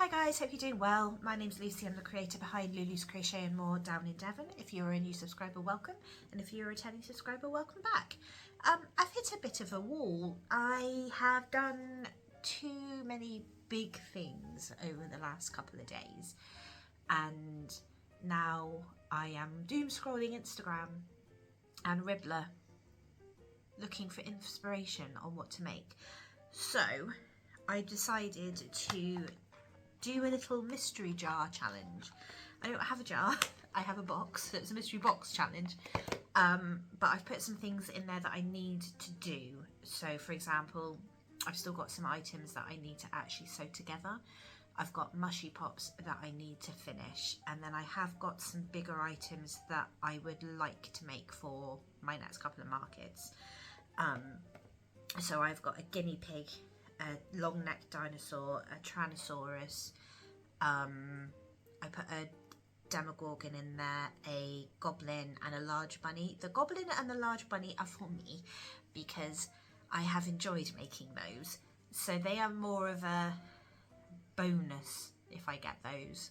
Hi guys, hope you're doing well. My name's Lucy, I'm the creator behind Lulu's Crochet and More down in Devon. If you're a new subscriber, welcome, and if you're a returning subscriber, welcome back. I've hit a bit of a wall. I have done too many big things over the last couple of days, and now I am doom scrolling Instagram and Ribbler looking for inspiration on what to make. So I decided to do a little mystery jar challenge. I don't have a jar, I have a box, so it's a mystery box challenge. But I've put some things in there that I need to do. So for example, I've still got some items that I need to actually sew together. I've got mushy pops that I need to finish, and then I have got some bigger items that I would like to make for my next couple of markets. So I've got a guinea pig, a long-necked dinosaur, a Tyrannosaurus, I put a Demogorgon in there, a goblin and a large bunny. The goblin and the large bunny are for me because I have enjoyed making those. So they are more of a bonus if I get those.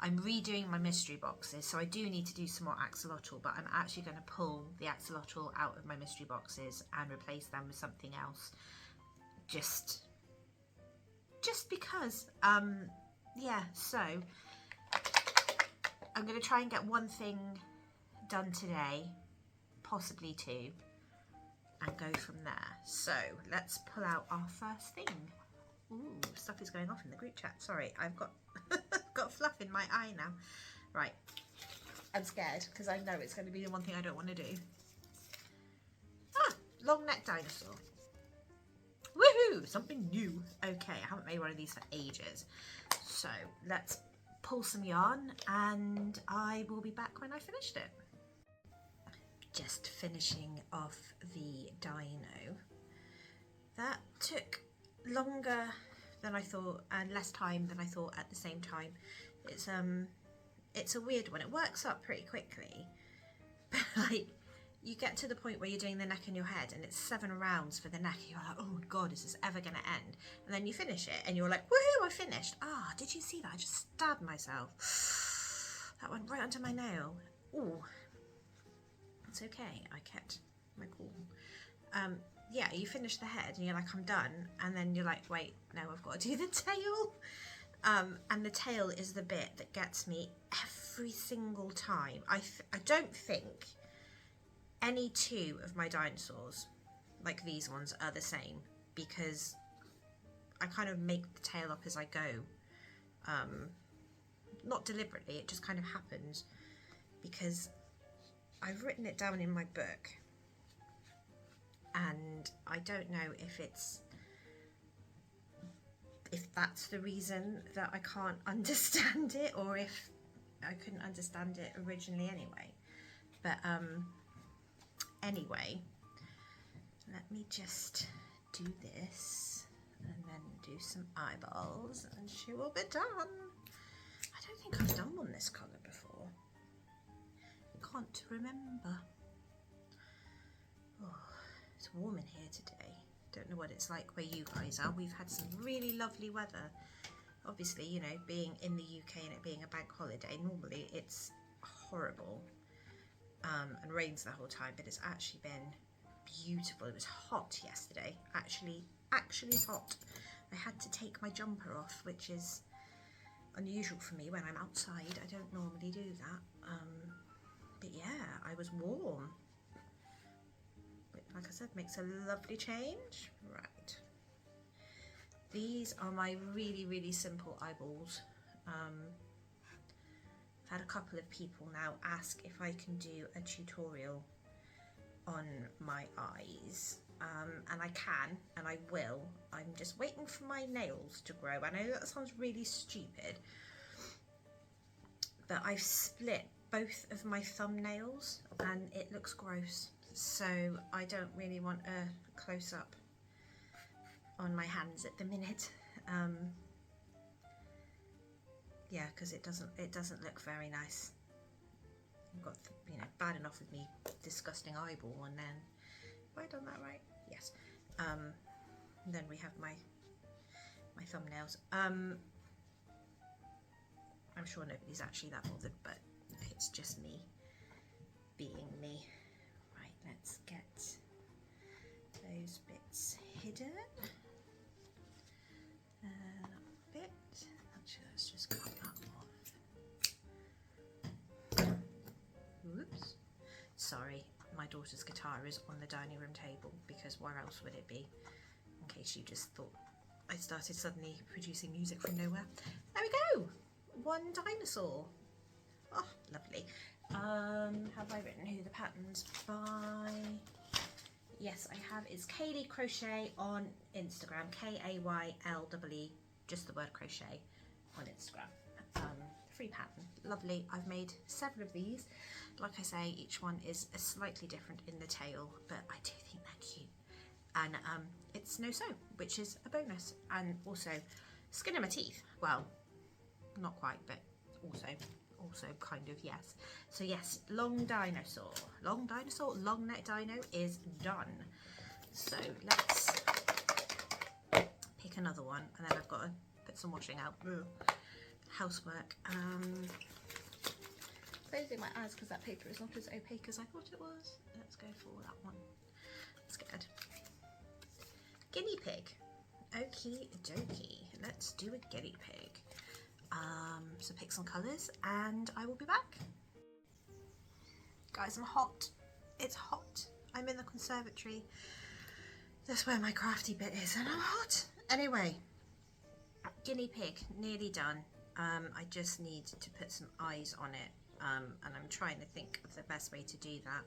I'm redoing my mystery boxes, so I do need to do some more axolotl, but I'm actually going to pull the axolotl out of my mystery boxes and replace them with something else. Just because. Yeah, so I'm going to try and get one thing done today, possibly two, and go from there. So let's pull out our first thing. Ooh, stuff is going off in the group chat. Sorry, I've got got fluff in my eye now. Right, I'm scared because I know it's going to be the one thing I don't want to do. Ah, long neck dinosaur. Woohoo! Something new. Okay, I haven't made one of these for ages. So let's pull some yarn and I will be back when I finished it. Just finishing off the dino. That took longer than I thought and less time than I thought at the same time. It's a weird one. It works up pretty quickly, but like you get to the point where you're doing the neck and your head and it's 7 rounds for the neck. You're like, oh God, is this ever going to end? And then you finish it and you're like, woohoo, I finished. Ah, did you see that? I just stabbed myself. That went right under my nail. Ooh, it's okay. I kept my cool. Yeah, you finish the head and you're like, I'm done. And then you're like, wait, no, I've got to do the tail. And the tail is the bit that gets me every single time. I don't think any two of my dinosaurs, like these ones, are the same because I kind of make the tail up as I go. Not deliberately, it just kind of happens because I've written it down in my book and I don't know if that's the reason that I can't understand it or if I couldn't understand it originally anyway. But anyway, let me just do this and then do some eyeballs and she will be done. I don't think I've done one this colour before. Can't remember. Oh, it's warm in here today. Don't know what it's like where you guys are. We've had some really lovely weather. Obviously, you know, being in the UK and it being a bank holiday, normally it's horrible and rains the whole time, but it's actually been beautiful. It was hot yesterday, actually hot. I had to take my jumper off, which is unusual for me when I'm outside. I don't normally do that. But yeah, I was warm. Like I said, makes a lovely change. Right. These are my really, really simple eyeballs. I've had a couple of people now ask if I can do a tutorial on my eyes. And I can, and I will. I'm just waiting for my nails to grow. I know that sounds really stupid, but I've split both of my thumbnails and it looks gross. So I don't really want a close-up on my hands at the minute. Yeah, because it doesn't look very nice. I've got, you know, bad enough with me disgusting eyeball, and then have I done that right? Yes. Then we have my my thumbnails. I'm sure nobody's actually that bothered, but it's just me being me. Right, let's get those bits hidden. That bit. Actually, let's just cut that off. Oops. Sorry, my daughter's guitar is on the dining room table because where else would it be? In case you just thought I started suddenly producing music from nowhere. There we go! One dinosaur. Oh, lovely. Have I written who the pattern's by? Yes, I have. It's Kaylee Crochet on Instagram. Kaylee, just the word crochet on Instagram. Free pattern. Lovely. I've made 7 of these. Like I say, each one is slightly different in the tail, but I do think they're cute. And it's no sew, which is a bonus. And also, skin in my teeth. Well, not quite, but also kind of, yes. So yes, long dinosaur, long neck dino is done. So let's pick another one, and then I've got to put some washing out. Ugh. Housework. Closing my eyes because that paper is not as opaque as I thought it was. Let's go for that one. Scared. Guinea pig. Okie dokie. Let's do a guinea pig. So pick some colours and I will be back. Guys, I'm hot. It's hot. I'm in the conservatory. That's where my crafty bit is, and I'm hot. Anyway, guinea pig, nearly done. I just need to put some eyes on it, and I'm trying to think of the best way to do that.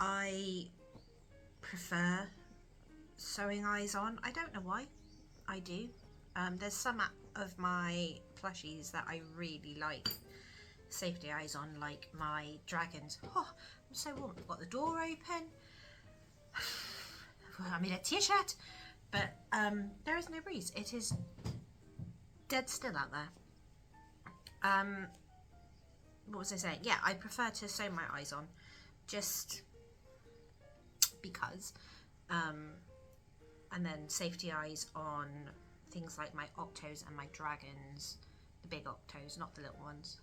I prefer sewing eyes on. I don't know why. I do. There's some of my plushies that I really like safety eyes on, like my dragons. Oh, I'm so warm. I've got the door open. I'm in a t-shirt, but there is no breeze. It is dead still out there. What was I saying? Yeah, I prefer to sew my eyes on, just because. And then safety eyes on things like my octos and my dragons, the big octos, not the little ones.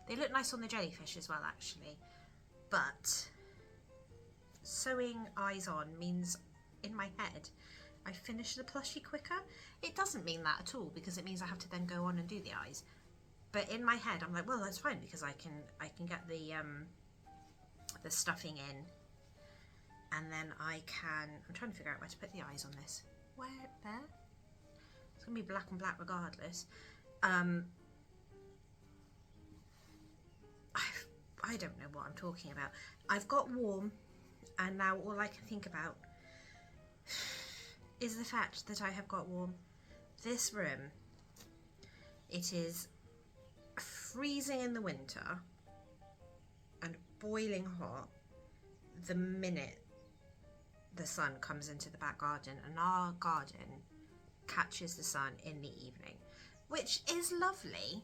They look nice on the jellyfish as well, actually, but sewing eyes on means in my head I finish the plushie quicker. It doesn't mean that at all, because it means I have to then go on and do the eyes, but in my head I'm like, well, that's fine, because I can get the stuffing in, and then I'm trying to figure out where to put the eyes on this. Where? There? It's gonna be black and black regardless. I don't know what I'm talking about. I've got warm, and now all I can think about is the fact that I have got warm. This room, it is freezing in the winter and boiling hot the minute the sun comes into the back garden, and our garden catches the sun in the evening, which is lovely,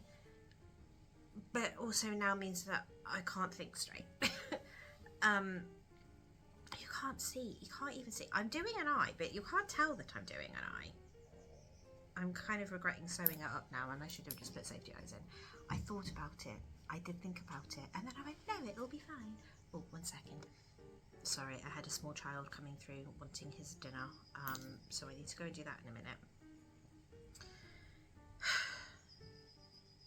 but also now means that I can't think straight. You can't see, you can't even see. I'm doing an eye, but you can't tell that I'm doing an eye. I'm kind of regretting sewing it up now, and I should have just put safety eyes in. I thought about it, I did think about it, and then I went, no, it'll be fine. Oh, 1 second. Sorry, I had a small child coming through wanting his dinner, so I need to go and do that in a minute.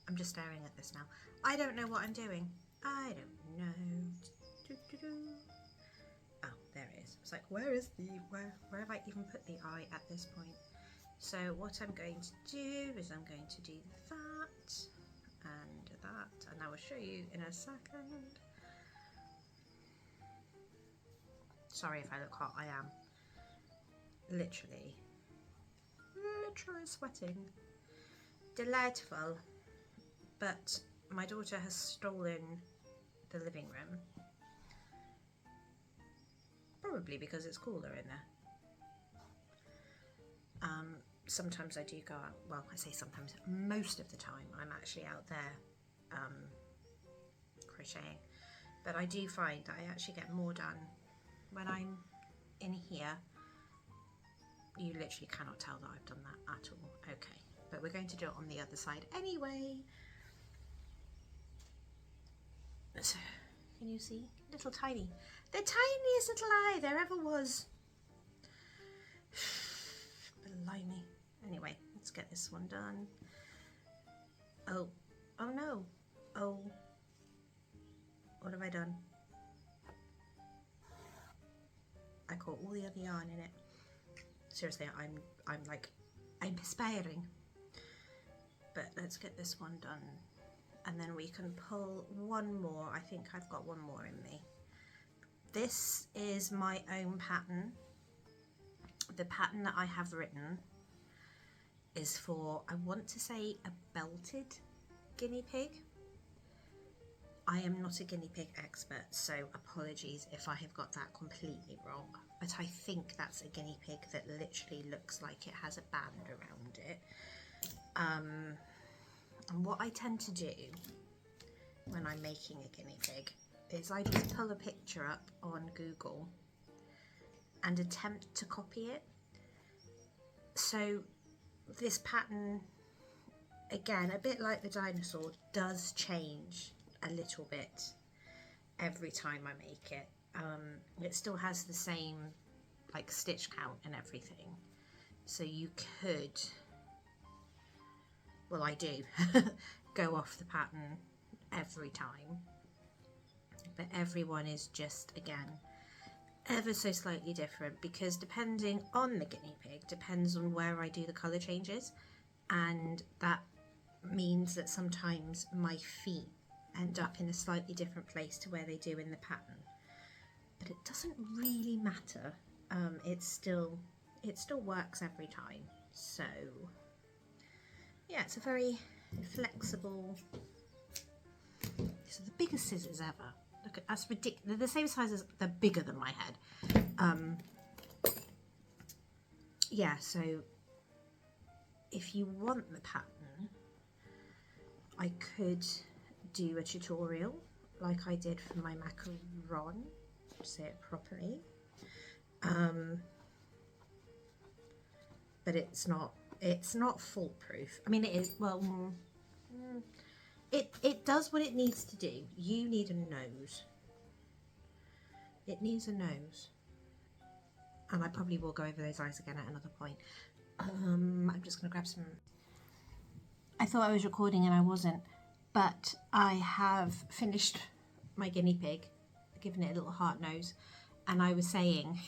I'm just staring at this now. I don't know what I'm doing. I don't know. Oh, there it is. It's like, where have I even put the eye at this point? So what I'm going to do is I'm going to do that and that, and I will show you in a second. Sorry if I look hot. I am literally sweating. Delightful. But my daughter has stolen the living room, probably because it's cooler in there. Sometimes I do go out, well, I say sometimes, most of the time I'm actually out there crocheting, but I do find that I actually get more done when I'm in here, You literally cannot tell that I've done that at all. Okay, but we're going to do it on the other side anyway. So, can you see? Little tiny. The tiniest little eye there ever was. Blimey. Anyway, let's get this one done. Oh no. Oh, what have I done? I caught all the other yarn in it. Seriously, I'm perspiring. But let's get this one done. And then we can pull one more. I think I've got one more in me. This is my own pattern. The pattern that I have written is for, I want to say, a belted guinea pig. I am not a guinea pig expert, so apologies if I have got that completely wrong. But I think that's a guinea pig that literally looks like it has a band around it. And what I tend to do when I'm making a guinea pig is I just pull a picture up on Google and attempt to copy it. So this pattern, again, a bit like the dinosaur, does change a little bit every time I make it. It still has the same like stitch count and everything. So you could, well, I do go off the pattern every time, but everyone is just, again, ever so slightly different, because depending on the guinea pig depends on where I do the colour changes, and that means that sometimes my feet end up in a slightly different place to where they do in the pattern, but it doesn't really matter. It still works every time. So yeah, it's a very flexible. These are the biggest scissors ever. Look at, that's ridiculous. They're the same size as, they're bigger than my head. Yeah, so if you want the pattern, I could do a tutorial like I did for my macaron, say it properly. But it's not foolproof. I mean, it is, well, it does what it needs to do. You need a nose. It needs a nose. And I probably will go over those eyes again at another point. I'm just going to grab some. I thought I was recording and I wasn't, but I have finished my guinea pig, given it a little heart nose, and I was saying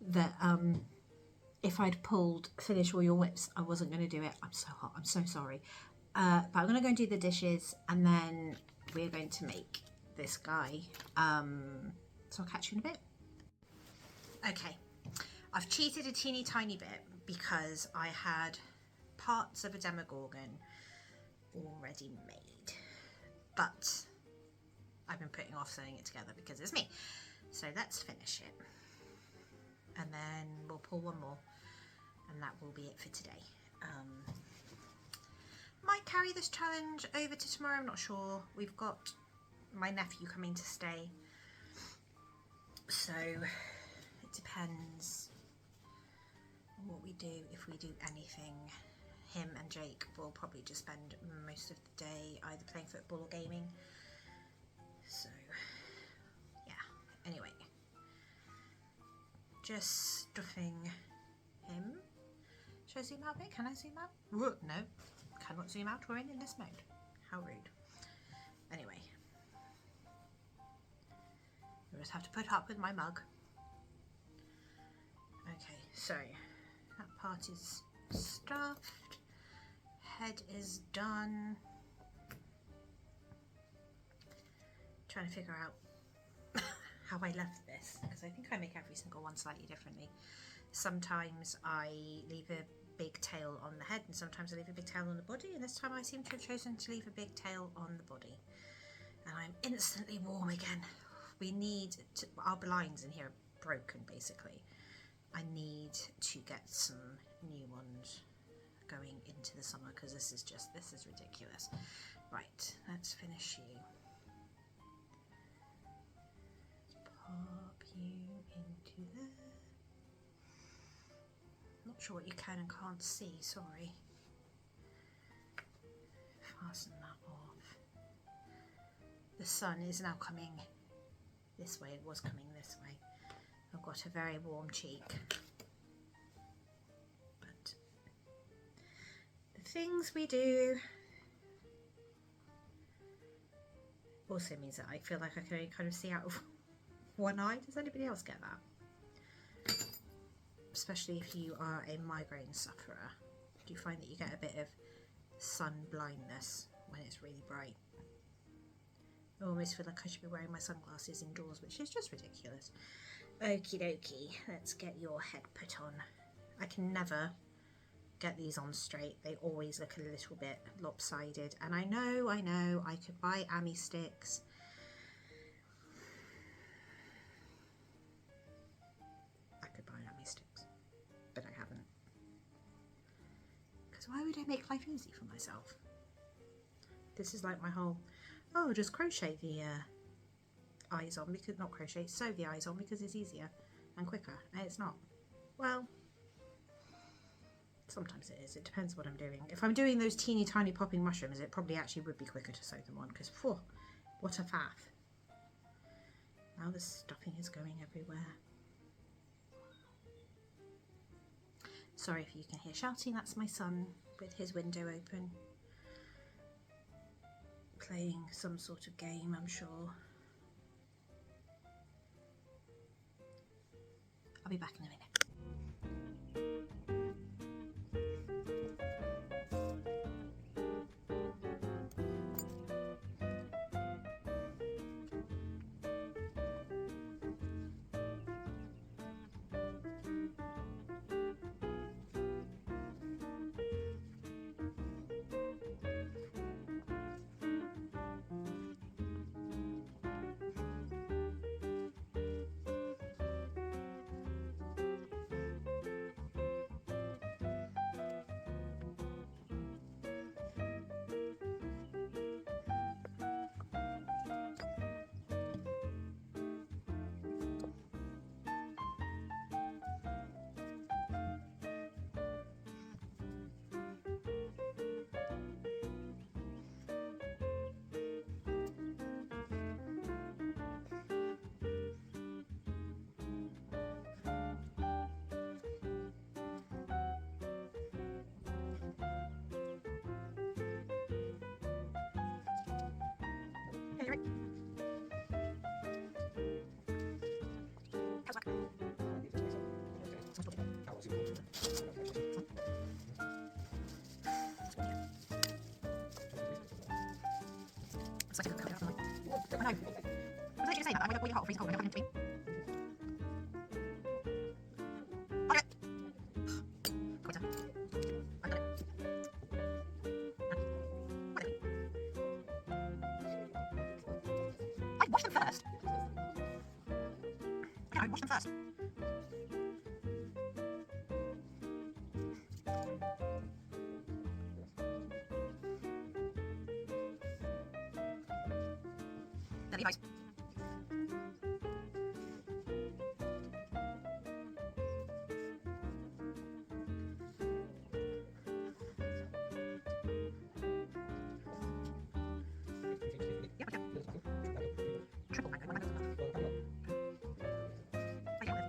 that if I'd pulled finish all your whips, I wasn't going to do it. I'm so hot. I'm so sorry. But I'm going to go and do the dishes, and then we're going to make this guy. So I'll catch you in a bit. Okay, I've cheated a teeny tiny bit because I had parts of a Demogorgon already made, but I've been putting off sewing it together because it's me. So let's finish it, and then we'll pull one more, and that will be it for today. Might carry this challenge over to tomorrow, I'm not sure. We've got my nephew coming to stay, so it depends on what we do, if we do anything. Him and Jake will probably just spend most of the day either playing football or gaming. So yeah, anyway, just stuffing him. Should I zoom out a bit? Can I zoom out? No, cannot zoom out. We're in this mode. How rude. Anyway, you'll just have to put up with my mug. Okay, so that part is stuffed. Head is done. Trying to figure out how I left this, because I think I make every single one slightly differently. Sometimes I leave a big tail on the head, and sometimes I leave a big tail on the body, and this time I seem to have chosen to leave a big tail on the body. And I'm instantly warm again. We need to, our blinds in here are broken basically. I need to get some new ones going into the summer, because this is ridiculous. Right, let's finish you. Let's pop you into there. sure what you can and can't see, sorry. Fasten that off. The sun is now coming this way, it was coming this way. I've got a very warm cheek. But the things we do also means that I feel like I can only kind of see out of one eye. Does anybody else get that? Especially if you are a migraine sufferer. Do you find that you get a bit of sun blindness when it's really bright? I almost feel like I should be wearing my sunglasses indoors, which is just ridiculous. Okie dokie, let's get your head put on. I can never get these on straight. They always look a little bit lopsided. And I know, I could buy Ami sticks. I could buy Ami sticks, but I haven't. Because why would I make life easy for myself? This is like my whole, oh, just crochet the eyes on, because not crochet, sew the eyes on because it's easier and quicker, and it's not. Well, sometimes it is. It depends what I'm doing. If I'm doing those teeny tiny popping mushrooms, it probably actually would be quicker to sew them on, because what a faff. Now the stuffing is going everywhere. Sorry if you can hear shouting, that's my son with his window open, playing some sort of game, I'm sure. I'll be back in a minute. I know. I was literally saying that. I'm going to boil it hot or freeze it cold and put it in between. I'll do it. Quitter. I've done it. I washed them first. Yeah, I washed them first. There you go. Yep, okay. Triple mango. One mango's enough. I get it.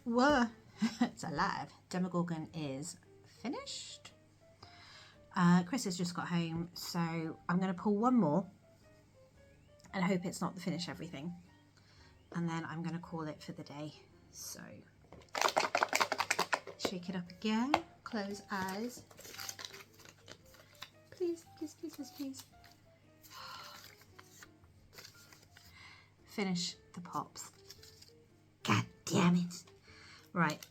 Whoa, it's alive. Demogorgon is finished. Chris has just got home, so I'm going to pull one more and hope it's not the finish everything. And then I'm going to call it for the day. So, shake it up again. Close eyes. Please, please, please, please, please. Finish the pops. God damn it. Right.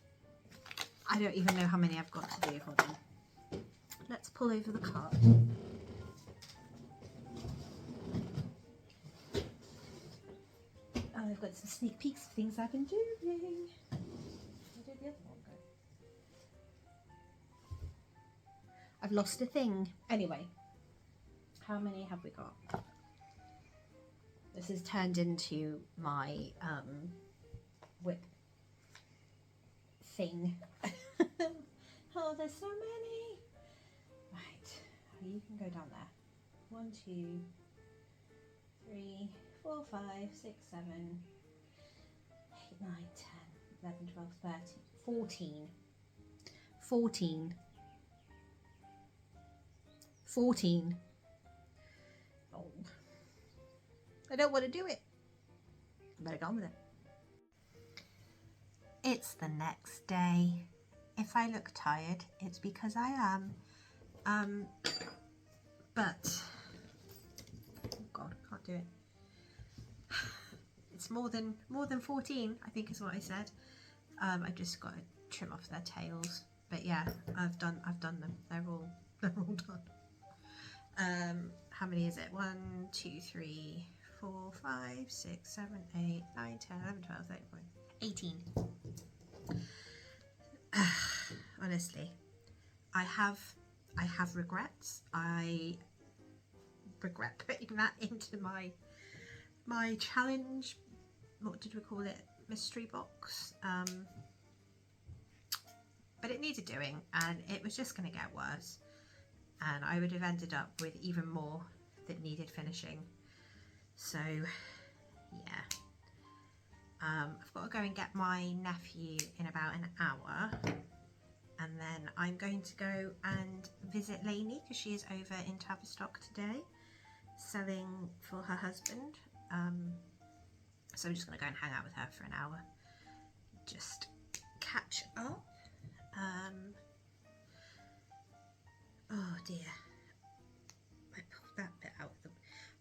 I don't even know how many I've got to do. Hold on. Let's pull over the cart. And I've got some sneak peeks of things I've been doing. I did the other one. I've lost a thing. Anyway, how many have we got? This has turned into my whip thing. Oh, there's so many. Right, you can go down there. 1, 2, 3, 4, 5, 6, 7, 8, 9, 10, 11, 12, 13, 14. 14. 14. Oh. I don't want to do it. I better go on with it. It's the next day. If I look tired, it's because I am. But oh God, I can't do it. It's more than 14, I think is what I said. I just got to trim off their tails. But yeah, I've done them. They're all done. How many is it? 1, 2, 3, 4, 5, 6, 7, 8, 9, 10, 11, 12, 13, 14, 18. Honestly, I have regrets. I regret putting that into my challenge. What did we call it? Mystery box. But it needed doing, and it was just going to get worse. And I would have ended up with even more that needed finishing. So yeah, I've got to go and get my nephew in about an hour, and then I'm going to go and visit Lainey because she is over in Tavistock today selling for her husband. So I'm just going to go and hang out with her for an hour, just catch up. Oh dear, I pulled that bit out of them.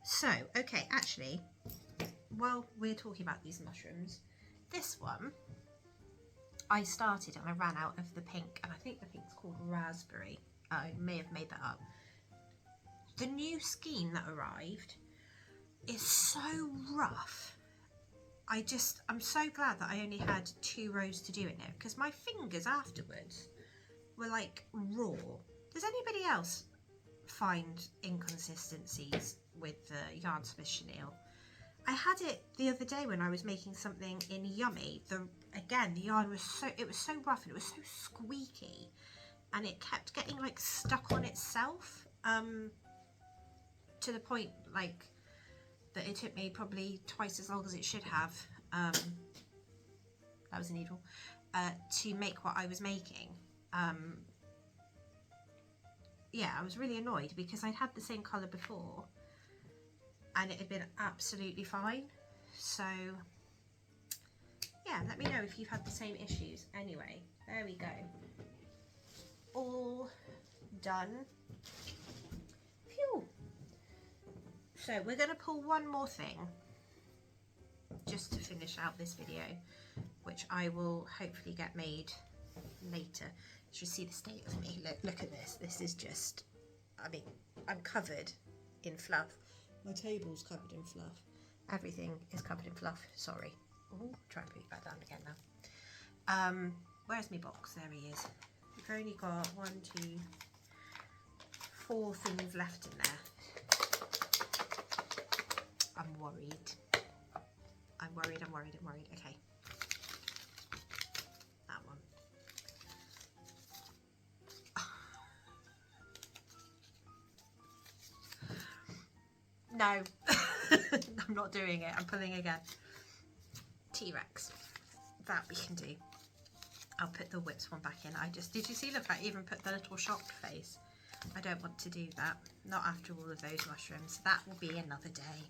So, okay, actually, while we're talking about these mushrooms, this one, I started and I ran out of the pink, and I think the pink's called raspberry. I may have made that up. The new skein that arrived is so rough. I'm so glad that I only had 2 rows to do in it, because my fingers afterwards were like raw. Does anybody else find inconsistencies with the Yarn Smith chenille? I had it the other day when I was making something in Yummy. Again, the yarn was so rough and it was so squeaky, and it kept getting like stuck on itself, to the point like that it took me probably twice as long as it should have. That was a needle, to make what I was making. Yeah, I was really annoyed because I'd had the same colour before and it had been absolutely fine. So yeah, let me know if you've had the same issues. Anyway, there we go. All done. Phew. So we're going to pull one more thing just to finish out this video, which I will hopefully get made later. You should see the state of me. Look at this. This is just, I mean, I'm covered in fluff. My table's covered in fluff. Everything is covered in fluff. Sorry. Ooh, try and put it back down again now. Where's my box? There he is. We've only got 1, 2, 4 things left in there. I'm worried. I'm worried. Okay. That one. No. I'm not doing it. I'm pulling again. T-Rex. That we can do. I'll put the whips one back in. Did you see, look, I even put the little shocked face. I don't want to do that. Not after all of those mushrooms. That will be another day.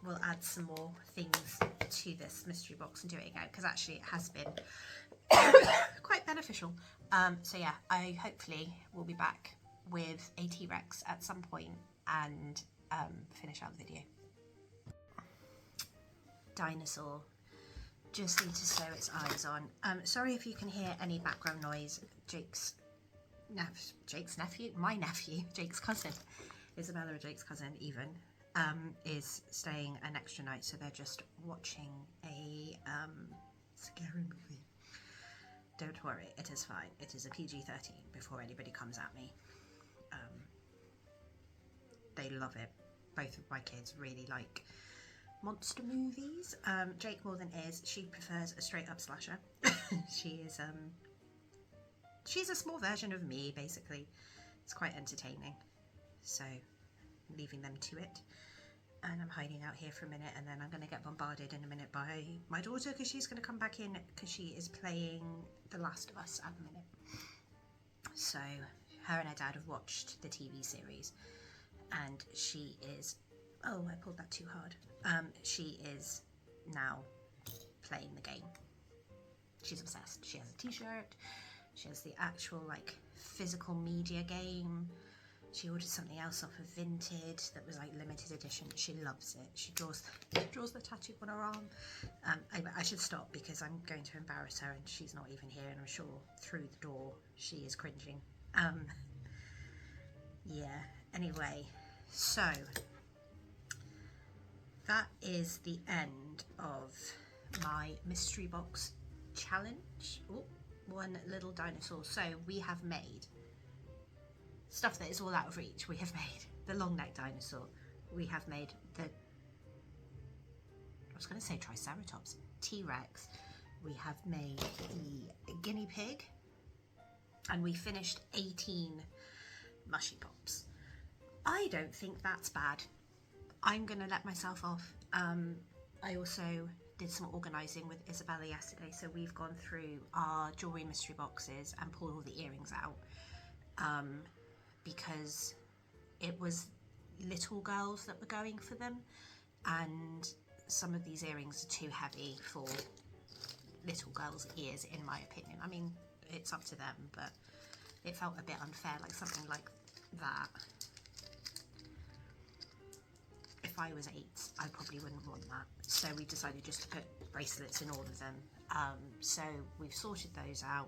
We'll add some more things to this mystery box and do it again, because actually it has been quite beneficial. So yeah, I hopefully will be back with a T-Rex at some point and finish out the video. Dinosaur just need to sew its eyes on. Sorry if you can hear any background noise. Jake's nephew, my nephew, Jake's cousin, Isabella, Jake's cousin even, is staying an extra night, so they're just watching a scary movie. Don't worry, it is fine. It is a PG-13 before anybody comes at me. They love it. Both of my kids really like monster movies. Jake more than Iz. She prefers a straight up slasher. She is she's a small version of me, basically. It's quite entertaining. So leaving them to it. And I'm hiding out here for a minute, and then I'm going to get bombarded in a minute by my daughter because she's going to come back in because she is playing The Last of Us at the minute. So her and her dad have watched the TV series, and she is, oh, I pulled that too hard. She is now playing the game. She's obsessed. She has a t-shirt, she has the actual like physical media game. She ordered something else off of Vinted that was like limited edition. She loves it. She draws the tattoo on her arm. I should stop because I'm going to embarrass her and she's not even here, and I'm sure through the door she is cringing. Yeah, anyway, so that is the end of my mystery box challenge. Oh, one little dinosaur. So we have made stuff that is all out of reach. We have made the long-necked dinosaur. We have made the, I was going to say Triceratops, T-Rex. We have made the guinea pig. And we finished 18 mushy pops. I don't think that's bad. I'm going to let myself off. I also did some organising with Isabella yesterday. So we've gone through our jewellery mystery boxes and pulled all the earrings out. Because it was little girls that were going for them, and some of these earrings are too heavy for little girls' ears, in my opinion. I mean, it's up to them, but it felt a bit unfair, like something like that. If I was 8, I probably wouldn't want that. So we decided just to put bracelets in all of them. So we've sorted those out.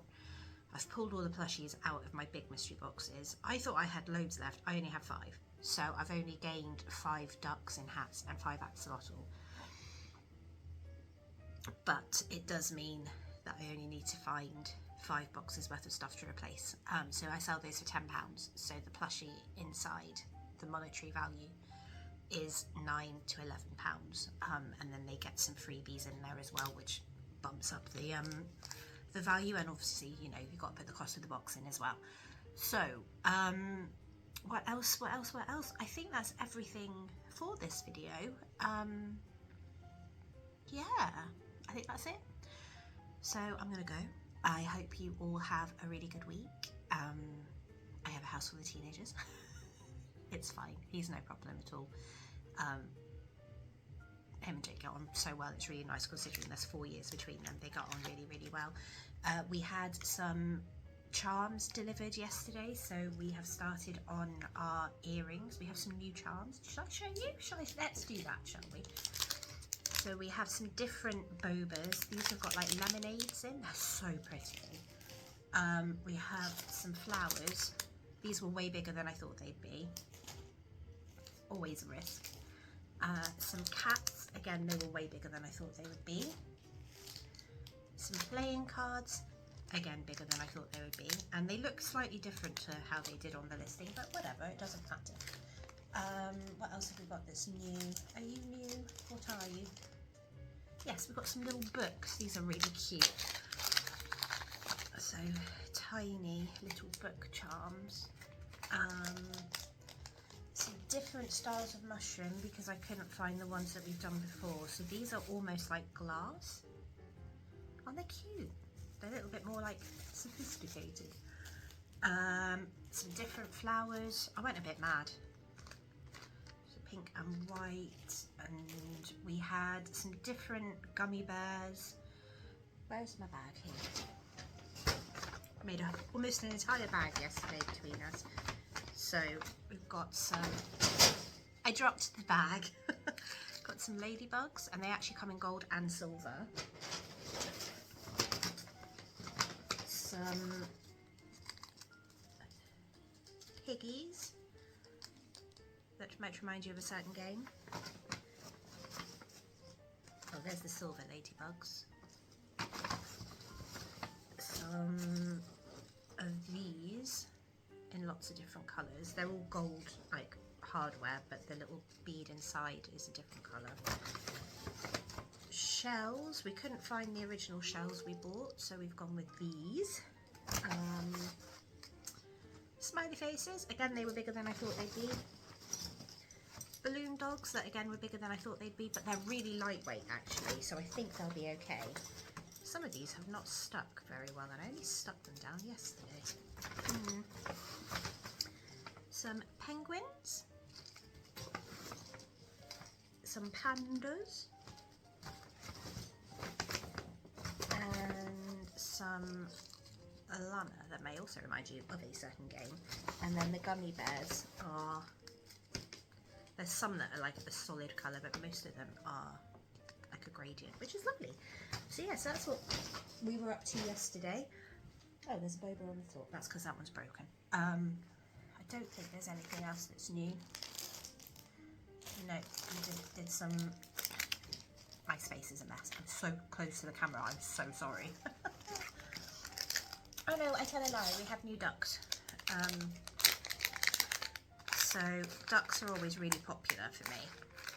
I've pulled all the plushies out of my big mystery boxes. I thought I had loads left. I only have 5. So I've only gained 5 ducks in hats and 5 axolotl. But it does mean that I only need to find 5 boxes worth of stuff to replace. So I sell those for £10. So the plushie inside, the monetary value, is £9 to £11. And then they get some freebies in there as well, which bumps up the value, and obviously, you know, you've got to put the cost of the box in as well. So what else? I think that's everything for this video. Yeah, I think that's it. So I'm gonna go. I hope you all have a really good week. I have a house full of teenagers. It's fine, he's no problem at all. Him and Jake get on so well. It's really nice considering there's 4 years between them. They got on really, really well. We had some charms delivered yesterday, so we have started on our earrings. We have some new charms. Shall I show you? Let's do that, shall we? So we have some different bobas. These have got like lemonades in. They're so pretty. We have some flowers. These were way bigger than I thought they'd be. Always a risk. Some cats, again, they were way bigger than I thought they would be. Some playing cards, again, bigger than I thought they would be. And they look slightly different to how they did on the listing, but whatever, it doesn't matter. What else have we got that's new? Are you new? What are you? Yes, we've got some little books. These are really cute. So, tiny little book charms. Some different styles of mushroom because I couldn't find the ones that we've done before. So these are almost like glass. Oh, they're cute. They're a little bit more like sophisticated. Some different flowers. I went a bit mad. So pink and white, and we had some different gummy bears. Where's my bag here? Made almost an entire bag yesterday between us. So we've got some, I dropped the bag, got some ladybugs, and they actually come in gold and silver. Some piggies that might remind you of a certain game. Oh, there's the silver ladybugs. Some some of these in lots of different colours. They're all gold, like hardware, but the little bead inside is a different colour. Shells, we couldn't find the original shells we bought, so we've gone with these. Smiley faces, again they were bigger than I thought they'd be. Balloon dogs, that again were bigger than I thought they'd be, but they're really lightweight actually, so I think they'll be okay. Some of these have not stuck very well, and I only stuck them down yesterday. Some penguins, some pandas, and some llama that may also remind you of a certain game. And then the gummy bears are, there's some that are like a solid colour, but most of them are like a gradient, which is lovely. So yes, that's what we were up to yesterday. Oh, there's a boba on the floor. That's because that one's broken. I don't think there's anything else that's new. No, we did some... My space is a mess. I'm so close to the camera, I'm so sorry. Oh no, I tell a lie, we have new ducks. So ducks are always really popular for me.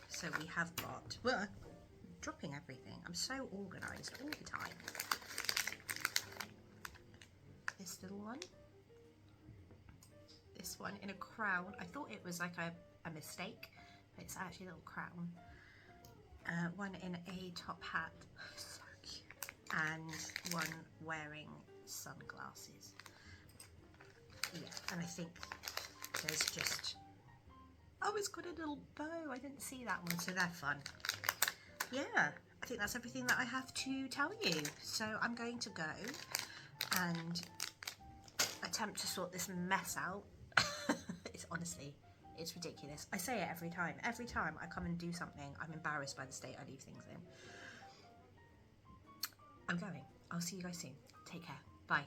So we have got, well, I'm dropping everything. I'm so organised all the time. This little one. This one in a crown. I thought it was like a mistake, but it's actually a little crown. One in a top hat, so cute. And one wearing sunglasses. Yeah, and I think there's just, oh, it's got a little bow. I didn't see that one, so they're fun. Yeah, I think that's everything that I have to tell you. So I'm going to go and attempt to sort this mess out. It's honestly, it's ridiculous. I say it every time. Every time I come and do something, I'm embarrassed by the state I leave things in. I'm going. I'll see you guys soon. Take care. Bye.